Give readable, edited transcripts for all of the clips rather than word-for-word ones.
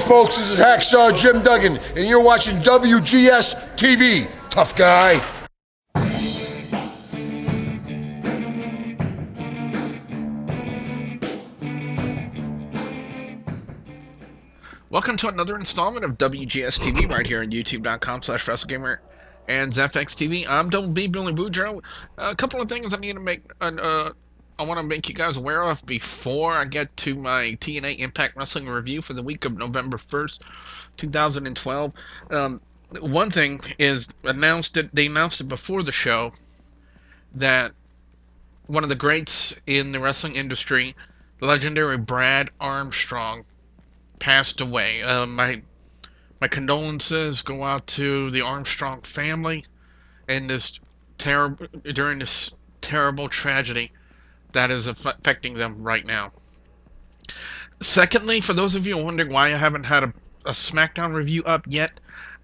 folks, this is Hacksaw Jim Duggan, and you're watching WGS-TV. Tough guy. Welcome to another installment of WGS-TV right here on YouTube.com/WrestleGamer and ZFX-TV. I'm Double B, Billy Boudreaux. A couple of things I need to make, I want to make you guys aware of before I get to my TNA Impact Wrestling review for the week of November 1st, 2012. One thing is, they announced it before the show that one of the greats in the wrestling industry, the legendary Brad Armstrong, passed away. My condolences go out to the Armstrong family and during this terrible tragedy that is affecting them right now. Secondly, for those of you wondering why I haven't had a SmackDown review up yet,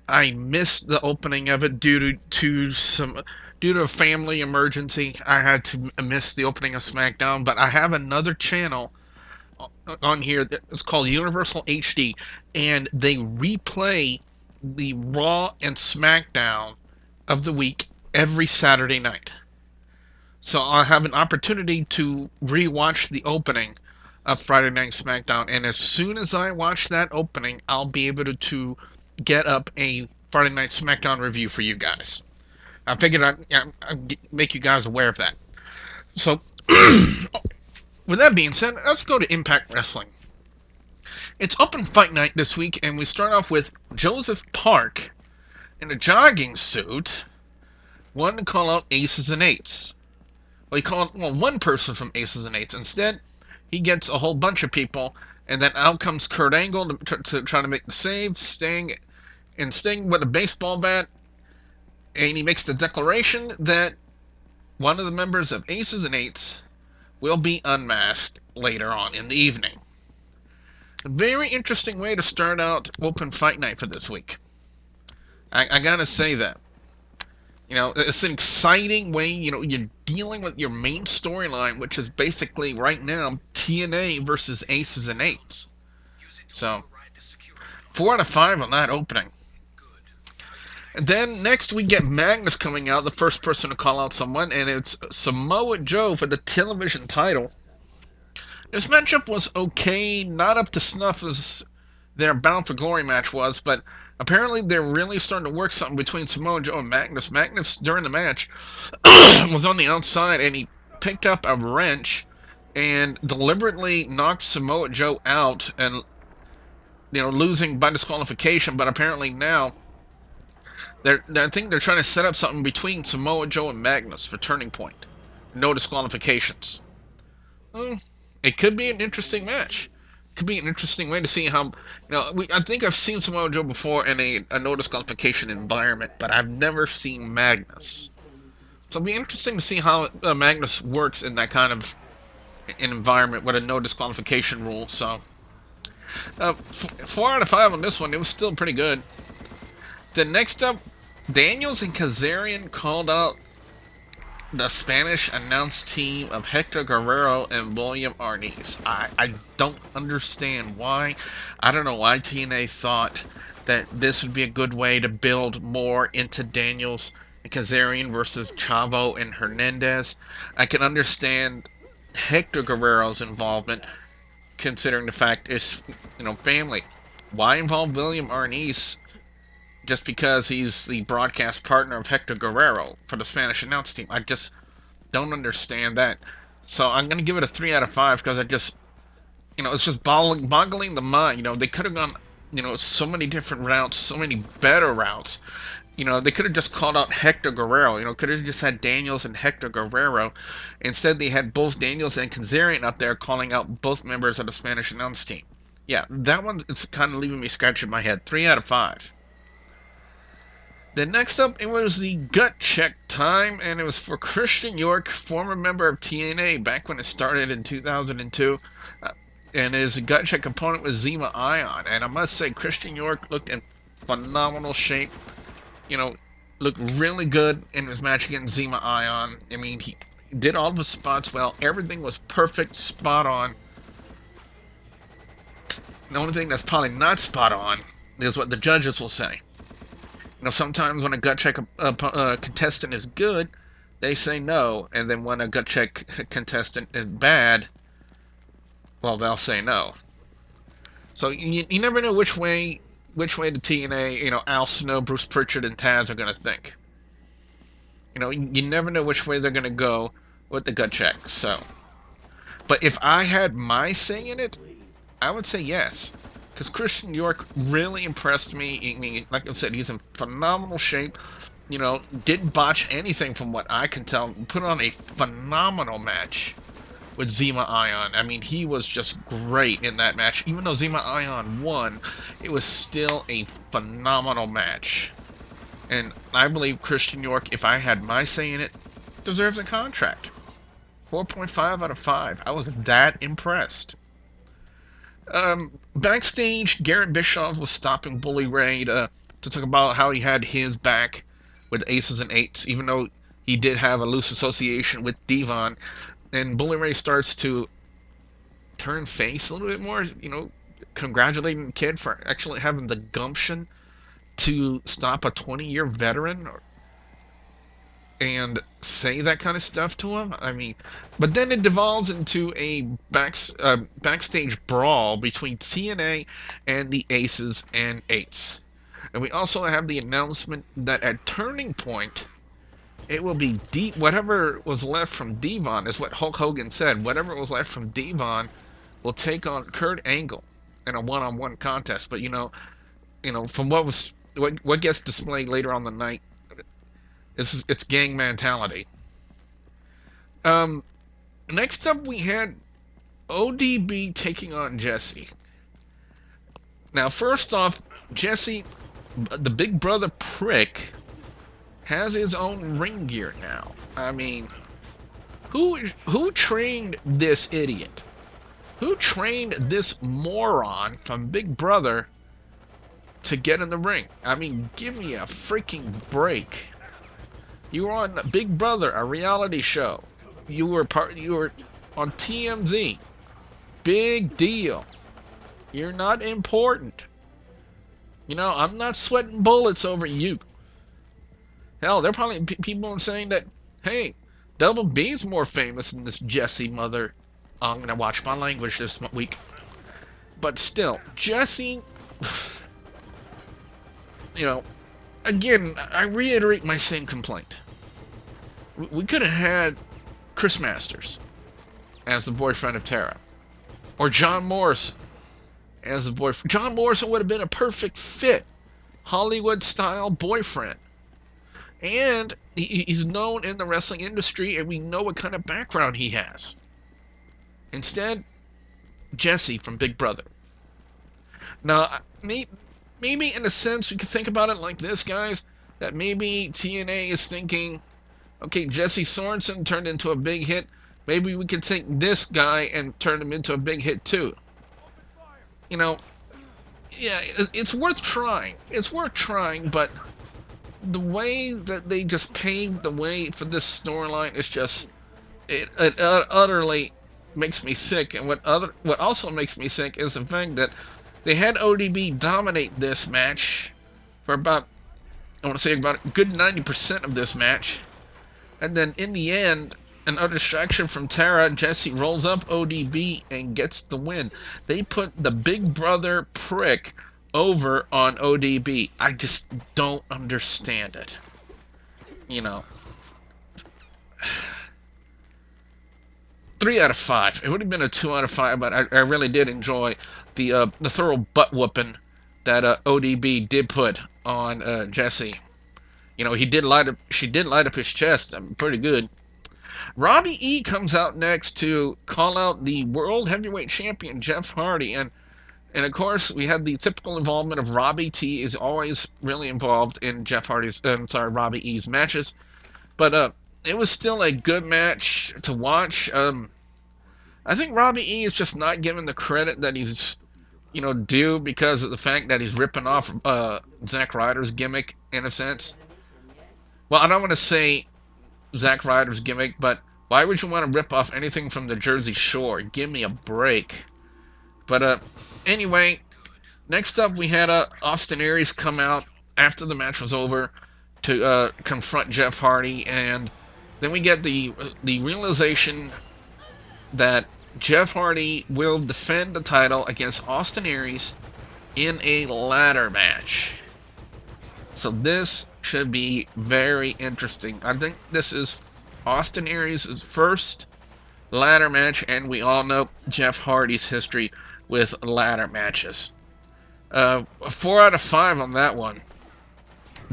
I missed the opening of it due to a family emergency. I had to miss the opening of SmackDown, but I have another channel on here it's called Universal HD, and they replay the Raw and SmackDown of the week every Saturday night. So I have an opportunity to rewatch the opening of Friday Night SmackDown, and as soon as I watch that opening, I'll be able to get up a Friday Night SmackDown review for you guys. I figured I'd make you guys aware of that. So with that being said, let's go to Impact Wrestling. It's Open Fight Night this week, and we start off with Joseph Park in a jogging suit, wanting to call out Aces and Eights. Well, he called one person from Aces and Eights. Instead, he gets a whole bunch of people, and then out comes Kurt Angle to try to make the save. Sting with a baseball bat, and he makes the declaration that one of the members of Aces and Eights will be unmasked later on in the evening. A very interesting way to start out Open Fight Night for this week. I gotta say that. You know, it's an exciting way. You know, you're dealing with your main storyline, which is basically right now TNA versus Aces and Eights. So 4 out of 5 on that opening. And then next we get Magnus coming out, the first person to call out someone, and it's Samoa Joe for the television title. This matchup was okay, not up to snuff as their Bound for Glory match was, but apparently they're really starting to work something between Samoa Joe and Magnus. Magnus, during the match, was on the outside, and he picked up a wrench and deliberately knocked Samoa Joe out, and losing by disqualification. But apparently now I think they're trying to set up something between Samoa Joe and Magnus for Turning Point. No disqualifications. It could be an interesting match. It could be an interesting way to see how... I think I've seen Samoa Joe before in a no disqualification environment, but I've never seen Magnus. So it'll be interesting to see how Magnus works in that kind of an environment with a no disqualification rule. So 4 out of 5 on this one. It was still pretty good. Then next up, Daniels and Kazarian called out the Spanish announced team of Hector Guerrero and William Arnez. I don't understand why. I don't know why TNA thought that this would be a good way to build more into Daniels and Kazarian versus Chavo and Hernandez. I can understand Hector Guerrero's involvement, considering the fact it's family. Why involve William Arnez? Just because he's the broadcast partner of Hector Guerrero for the Spanish announce team. I just don't understand that. So I'm going to give it a 3 out of 5 because I just, it's just boggling the mind. They could have gone, so many different routes, so many better routes. They could have just called out Hector Guerrero. Could have just had Daniels and Hector Guerrero. Instead, they had both Daniels and Kazarian out there calling out both members of the Spanish announce team. Yeah, that one, it's kind of leaving me scratching my head. 3 out of 5. Then next up, it was the gut check time, and it was for Christian York, former member of TNA, back when it started in 2002. And his gut check opponent was Zema Ion. And I must say, Christian York looked in phenomenal shape. Looked really good in his match against Zema Ion. I mean, he did all of his spots well. Everything was perfect, spot on. The only thing that's probably not spot on is what the judges will say. Sometimes when a gut check contestant is good, they say no, and then when a gut check contestant is bad, well, they'll say no. So you never know which way the TNA, Al Snow, Bruce Pritchard, and Taz are going to think. You never know which way they're going to go with the gut check. So, but if I had my say in it, I would say yes. Because Christian York really impressed me. I mean, like I said, he's in phenomenal shape. Didn't botch anything from what I can tell. Put on a phenomenal match with Zima Ion. I mean, he was just great in that match. Even though Zima Ion won, it was still a phenomenal match. And I believe Christian York, if I had my say in it, deserves a contract. 4.5 out of 5. I was that impressed. Backstage, Garrett Bischoff was stopping Bully Ray to talk about how he had his back with Aces and Eights, even though he did have a loose association with Devon. And Bully Ray starts to turn face a little bit more, congratulating the kid for actually having the gumption to stop a 20-year veteran and say that kind of stuff to him. I mean, but then it devolves into a backstage brawl between TNA and the Aces and Eights. And we also have the announcement that at Turning Point, it will be whatever was left from Devon, is what Hulk Hogan said. Whatever was left from Devon will take on Kurt Angle in a one-on-one contest. But from what gets displayed later on the night, it's gang mentality. Next up, we had ODB taking on Jesse. Now, first off, Jesse, the Big Brother prick, has his own ring gear now. I mean, who trained this idiot? Who trained this moron from Big Brother to get in the ring? I mean, give me a freaking break. You were on Big Brother, a reality show. You were on TMZ. Big deal. You're not important. I'm not sweating bullets over you. Hell, there are probably people saying that, hey, Double B's more famous than this Jesse mother. I'm going to watch my language this week. But still, Jesse, again, I reiterate my same complaint. We could have had Chris Masters as the boyfriend of Tara. Or John Morrison as the boyfriend. John Morrison would have been a perfect fit. Hollywood-style boyfriend. And he's known in the wrestling industry, and we know what kind of background he has. Instead, Jesse from Big Brother. Now, maybe in a sense, you could think about it like this, guys, that maybe TNA is thinking, okay, Jesse Sorensen turned into a big hit. Maybe we could take this guy and turn him into a big hit too. Yeah, it's worth trying. It's worth trying, but the way that they just paved the way for this storyline is just, it utterly makes me sick. And what also makes me sick is the fact that they had ODB dominate this match for about a good 90% of this match. And then in the end, another distraction from Tara, Jesse rolls up ODB and gets the win. They put the Big Brother prick over on ODB. I just don't understand it. 3 out of 5. It would have been a 2 out of 5, but I really did enjoy the thorough butt whooping that ODB did put on Jesse. She did light up his chest. Pretty good. Robbie E comes out next to call out the World Heavyweight Champion Jeff Hardy, and of course we had the typical involvement of Robbie T is always really involved in Robbie E's matches, but it was still a good match to watch. I think Robbie E is just not given the credit that he's due because of the fact that he's ripping off Zack Ryder's gimmick in a sense. Well, I don't want to say Zack Ryder's gimmick, but why would you want to rip off anything from the Jersey Shore? Give me a break. But anyway, next up we had Austin Aries come out after the match was over to confront Jeff Hardy, and then we get the realization that Jeff Hardy will defend the title against Austin Aries in a ladder match. So this should be very interesting. I think this is Austin Aries' first ladder match, and we all know Jeff Hardy's history with ladder matches. 4 out of 5 on that one.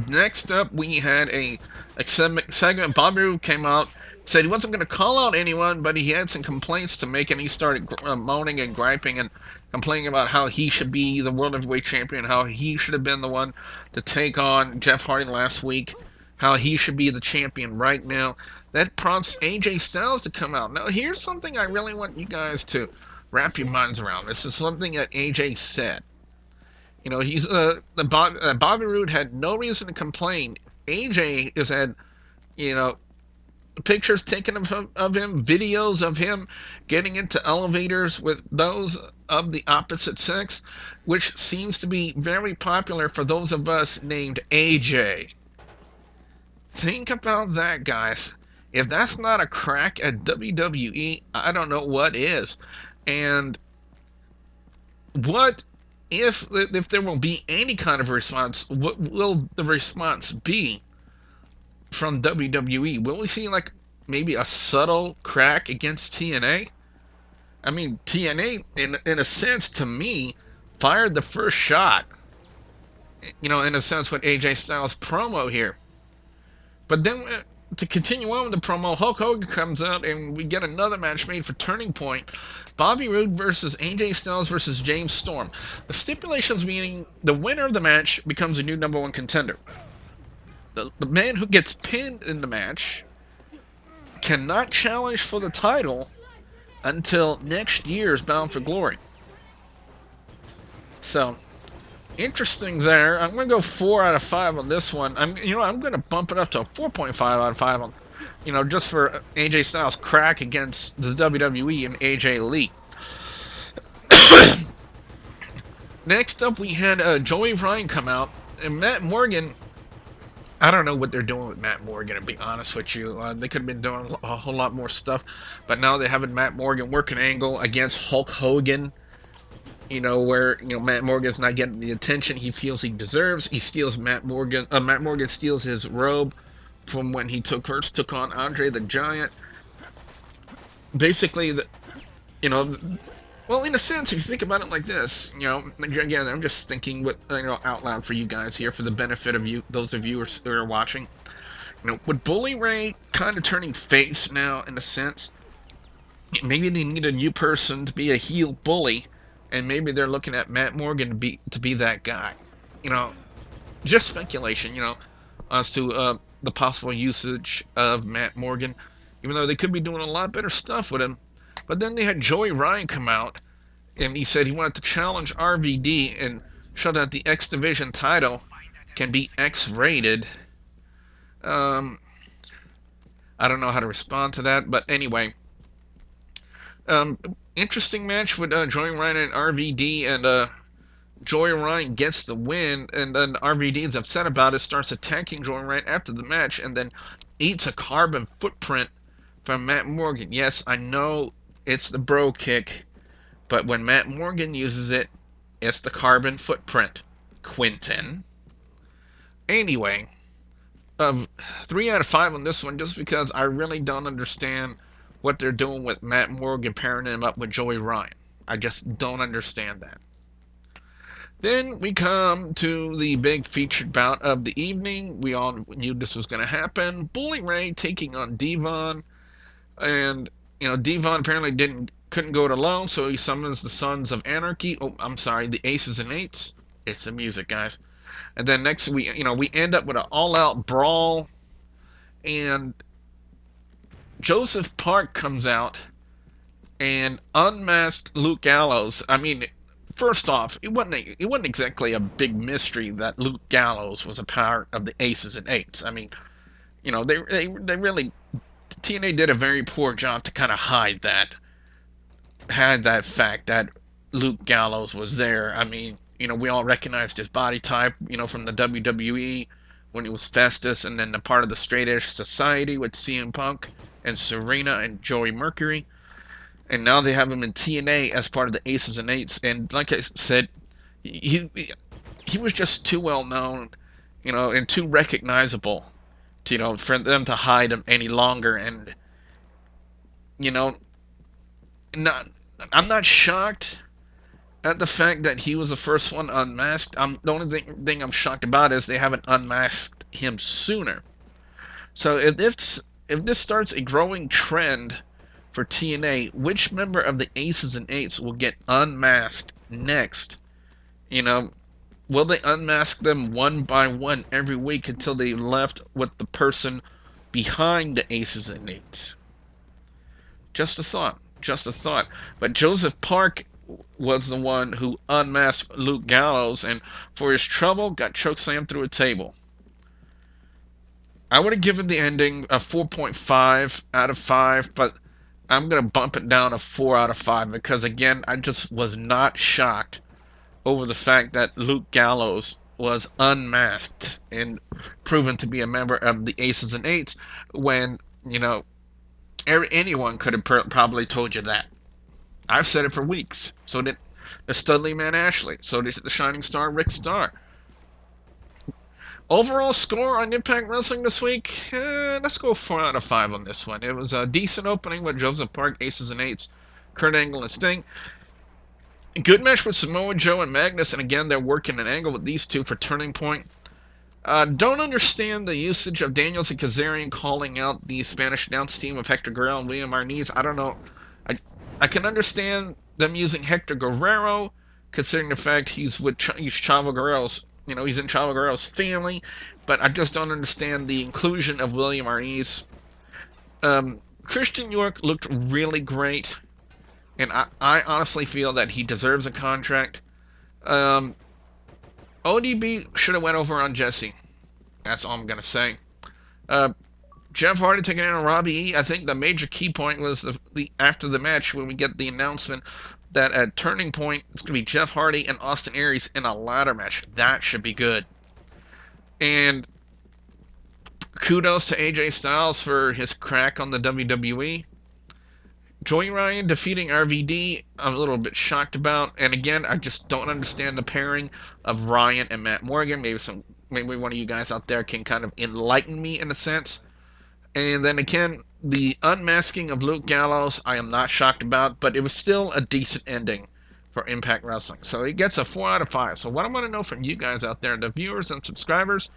Next up, we had a segment. Bobby Roode came out, said he wasn't going to call out anyone, but he had some complaints to make, and he started moaning and griping and complaining about how he should be the World Heavyweight Champion, how he should have been the one to take on Jeff Hardy last week, how he should be the champion right now. That prompts AJ Styles to come out. Now, here's something I really want you guys to wrap your minds around. This is something that AJ said. You know, he's Bobby Roode had no reason to complain. AJ has had, you know, pictures taken of him, videos of him getting into elevators with those of the opposite sex, which seems to be very popular for those of us named AJ. Think about that, guys. If that's not a crack at WWE, I don't know what is. And what if there will be any kind of response? What will the response be from WWE? Will we see like maybe a subtle crack against TNA? I mean, TNA, in a sense, to me, fired the first shot. You know, in a sense, with AJ Styles' promo here. But then, to continue on with the promo, Hulk Hogan comes out, and we get another match made for Turning Point. Bobby Roode versus AJ Styles versus James Storm. The stipulations meaning the winner of the match becomes a new #1 contender. The man who gets pinned in the match cannot challenge for the title until next year's Bound for Glory. So, interesting there. I'm going to go 4 out of 5 on this one. I'm going to bump it up to a 4.5 out of 5 on, just for AJ Styles' crack against the WWE and AJ Lee. Next up, we had Joey Ryan come out, and Matt Morgan. I don't know what they're doing with Matt Morgan, to be honest with you. They could have been doing a whole lot more stuff, but now they're having Matt Morgan work an angle against Hulk Hogan. Where Matt Morgan's not getting the attention he feels he deserves. He steals Matt Morgan steals his robe from when he first took on Andre the Giant. Basically, well, in a sense, if you think about it like this, again, I'm just thinking out loud for you guys here, for the benefit of you, those of you who are watching. With Bully Ray kind of turning face now, in a sense, maybe they need a new person to be a heel bully. And maybe they're looking at Matt Morgan to be that guy. Just speculation, as to the possible usage of Matt Morgan. Even though they could be doing a lot better stuff with him. But then they had Joey Ryan come out, and he said he wanted to challenge RVD and show that the X Division title can be X-rated. I don't know how to respond to that, but anyway. Interesting match with Joey Ryan and RVD, and Joey Ryan gets the win, and then RVD is upset about it, starts attacking Joey Ryan after the match, and then eats a carbon footprint from Matt Morgan. Yes, I know it's the bro kick, but when Matt Morgan uses it, it's the carbon footprint. Quentin. Anyway, 3 out of 5 on this one, just because I really don't understand what they're doing with Matt Morgan pairing him up with Joey Ryan. I just don't understand that. Then we come to the big featured bout of the evening. We all knew this was going to happen. Bully Ray taking on Devon. And, Devon apparently couldn't go it alone, so he summons the Sons of Anarchy. Oh, I'm sorry, the Aces and Eights. It's the music, guys. And then next we end up with an all-out brawl. And Joseph Park comes out and unmasked Luke Gallows. I mean, first off, it wasn't exactly a big mystery that Luke Gallows was a part of the Aces and Eights. I mean, they really, TNA did a very poor job to kind of hide that fact that Luke Gallows was there. I mean, we all recognized his body type, from the WWE when he was Festus, and then the part of the Straight Edge Society with CM Punk and Serena and Joey Mercury. And now they have him in TNA as part of the Aces and Eights. And like I said, he was just too well known, and too recognizable for them to hide him any longer. And, not I'm not shocked at the fact that he was the first one unmasked. The only thing I'm shocked about is they haven't unmasked him sooner. So if this starts a growing trend for TNA, which member of the Aces and Eights will get unmasked next? Will they unmask them one by one every week until they left with the person behind the Aces and Eights? Just a thought. But Joseph Park was the one who unmasked Luke Gallows, and for his trouble got chokeslammed through a table. I would have given the ending a 4.5 out of 5, but I'm going to bump it down a 4 out of 5 because, again, I just was not shocked over the fact that Luke Gallows was unmasked and proven to be a member of the Aces and Eights when, anyone could have probably told you that. I've said it for weeks. So did the Studley Man Ashley. So did the Shining Star Rick Starr. Overall score on Impact Wrestling this week, let's go 4 out of 5 on this one. It was a decent opening with Joseph Park, Aces and Eights, Kurt Angle, and Sting. Good match with Samoa Joe and Magnus, and again, they're working an angle with these two for Turning Point. Don't understand the usage of Daniels and Kazarian calling out the Spanish announce team of Hector Guerrero and William Arniz. I don't know. I can understand them using Hector Guerrero, considering the fact he's Chavo Guerrero's, he's in Chavo Guerrero's family, but I just don't understand the inclusion of William Arniz. Christian York looked really great, and I honestly feel that he deserves a contract. ODB should have went over on Jesse. That's all I'm going to say. Jeff Hardy taking in on Robbie E. I think the major key point was the after the match when we get the announcement that at Turning Point it's going to be Jeff Hardy and Austin Aries in a ladder match. That should be good. And kudos to AJ Styles for his crack on the WWE. Joey Ryan defeating RVD, I'm a little bit shocked about. And again, I just don't understand the pairing of Ryan and Matt Morgan. Maybe one of you guys out there can kind of enlighten me in a sense. And then again, the unmasking of Luke Gallows, I am not shocked about, but it was still a decent ending for Impact Wrestling. So it gets a 4 out of 5. So what I want to know from you guys out there, the viewers and subscribers,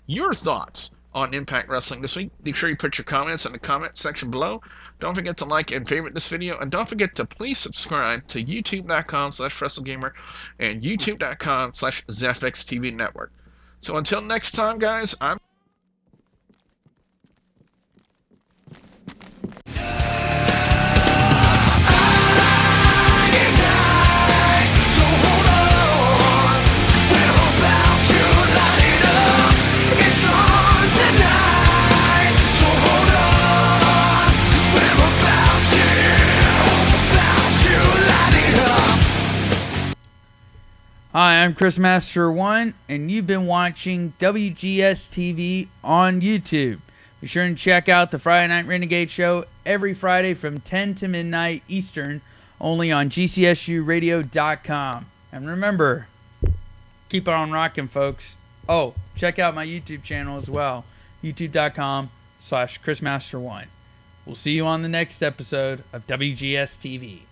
your thoughts on Impact Wrestling this week. Be sure you put your comments in the comment section below. Don't forget to like and favorite this video, and don't forget to please subscribe to youtube.com/WrestleGamer and youtube.com/ZFXTV Network. So until next time, guys, I'm Hi, I'm Chris Master 1, and you've been watching WGS-TV on YouTube. Be sure and check out the Friday Night Renegade show every Friday from 10 to midnight Eastern, only on GCSUradio.com. And remember, keep it on rocking, folks. Oh, check out my YouTube channel as well, youtube.com/ChrisMaster1. We'll see you on the next episode of WGS-TV.